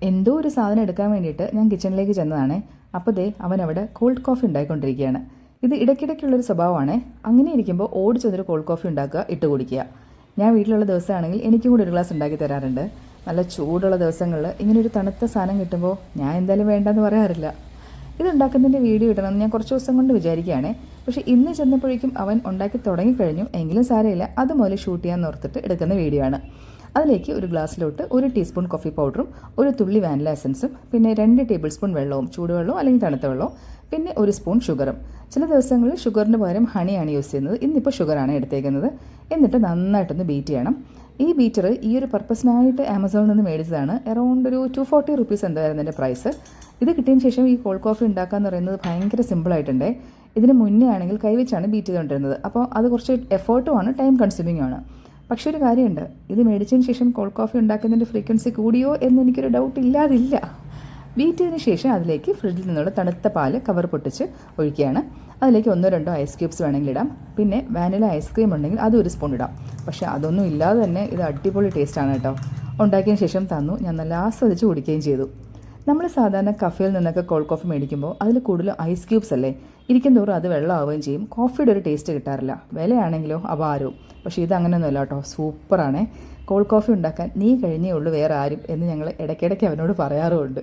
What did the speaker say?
എന്തോ ഒരു സാധനം എടുക്കാൻ വേണ്ടിയിട്ട് ഞാൻ കിച്ചണിലേക്ക് ചെന്നതാണ്. അപ്പോൾ ദേ അവൻ അവിടെ കോൾഡ് കോഫി ഉണ്ടായിക്കൊണ്ടിരിക്കുകയാണ്. ഇത് ഇടയ്ക്കിടയ്ക്കുള്ളൊരു സ്വഭാവമാണ്. അങ്ങനെ ഇരിക്കുമ്പോൾ ഓടി ചെന്നൊരു കോൾഡ് കോഫി ഉണ്ടാക്കുക, ഇട്ട് കുടിക്കുക. ഞാൻ വീട്ടിലുള്ള ദിവസമാണെങ്കിൽ എനിക്കും കൂടി ഒരു ഗ്ലാസ് ഉണ്ടാക്കി തരാറുണ്ട്. നല്ല ചൂടുള്ള ദിവസങ്ങളിൽ ഇങ്ങനൊരു തണുത്ത സാധനം കിട്ടുമ്പോൾ ഞാൻ എന്തായാലും വേണ്ടെന്ന് പറയാറില്ല. ഇതുണ്ടാക്കുന്നതിൻ്റെ വീഡിയോ ഇടണമെന്ന് ഞാൻ കുറച്ച് ദിവസം കൊണ്ട് വിചാരിക്കുകയാണ്. പക്ഷേ ഇന്ന് ചെന്നപ്പോഴേക്കും അവൻ ഉണ്ടാക്കി തുടങ്ങിക്കഴിഞ്ഞു. എങ്കിലും സാരമില്ല, അതുപോലെ ഷൂട്ട് ചെയ്യാൻ ഓർത്തിട്ട് എടുക്കുന്ന വീഡിയോ ആണ്. അതിലേക്ക് ഒരു ഗ്ലാസ്സിലോട്ട് 1 ടീസ്പൂൺ കോഫി പൗഡറും 1 തുള്ളി വാനില എസൻസും പിന്നെ 2 ടേബിൾ സ്പൂൺ വെള്ളവും, ചൂടുവെള്ളവും അല്ലെങ്കിൽ തണുത്ത വെള്ളവും, പിന്നെ 1 സ്പൂൺ ഷുഗറും. ചില ദിവസങ്ങളിൽ ഷുഗറിന് പകരം ഹണിയാണ് യൂസ് ചെയ്യുന്നത്. ഇന്നിപ്പോൾ ഷുഗറാണ് എടുത്തേക്കുന്നത്. എന്നിട്ട് നന്നായിട്ടൊന്ന് ബീറ്റ് ചെയ്യണം. ഈ ബീറ്റർ ഈ ഒരു പർപ്പസിനായിട്ട് ആമസോണിൽ നിന്ന് മേടിച്ചതാണ്. അറൗണ്ട് ഒരു 240 റുപ്പീസ് എന്തായിരുന്നു എൻ്റെ പ്രൈസ്. ഇത് കിട്ടിയതിന് ശേഷം ഈ കോൾഡ് കോഫി ഉണ്ടാക്കുക എന്ന് പറയുന്നത് ഭയങ്കര സിമ്പിളായിട്ടുണ്ട്. ഇതിന് മുന്നേ ആണെങ്കിൽ കൈവച്ചാണ് ബീറ്റ് ചെയ്തുകൊണ്ടിരുന്നത്. അപ്പോൾ അത് കുറച്ച് എഫേർട്ടുമാണ്, ടൈം കൺസ്യൂമിംഗ് ആണ്. പക്ഷേ ഒരു കാര്യമുണ്ട്, ഇത് മേടിച്ചതിന് ശേഷം കോൾഡ് കോഫി ഉണ്ടാക്കുന്നതിൻ്റെ ഫ്രീക്വൻസി കൂടിയോ എന്ന് എനിക്കൊരു ഡൗട്ട് ഇല്ലാതില്ല. ബീറ്റ് ചെയ്തതിന് ശേഷം അതിലേക്ക് ഫ്രിഡ്ജിൽ നിന്നുള്ള തണുത്ത പാല് കവർ പൊട്ടിച്ച് ഒഴിക്കുകയാണ്. അതിലേക്ക് 1-2 ഐസ് ക്യൂബ്സ് വേണമെങ്കിൽ ഇടാം. പിന്നെ വാനില ഐസ്ക്രീം ഉണ്ടെങ്കിൽ അതും 1 സ്പൂൺ ഇടാം. പക്ഷേ അതൊന്നും ഇല്ലാതെ തന്നെ ഇത് അടിപൊളി ടേസ്റ്റാണ് കേട്ടോ. ഉണ്ടാക്കിയതിന് ശേഷം തന്നു, ഞാൻ നല്ല ആസ്വദിച്ച് കുടിക്കുകയും ചെയ്തു. നമ്മൾ സാധാരണ കഫേയിൽ നിന്നൊക്കെ കോൾഡ് കോഫി മേടിക്കുമ്പോൾ അതിൽ കൂടുതലും ഐസ് ക്യൂബ്സ് അല്ലേ, ഇരിക്കും തോറും അത് വെള്ളമാവുകയും ചെയ്യും. കോഫിയുടെ ഒരു ടേസ്റ്റ് കിട്ടാറില്ല. വിലയാണെങ്കിലോ അപാരവും. പക്ഷേ ഇത് അങ്ങനെയൊന്നുമല്ല കേട്ടോ, സൂപ്പറാണേ. കോൾഡ് കോഫി ഉണ്ടാക്കാൻ നീ കഴിഞ്ഞേ ഉള്ളൂ വേറെ ആരും എന്ന് ഞങ്ങൾ ഇടയ്ക്കിടയ്ക്ക് അവനോട് പറയാറുമുണ്ട്.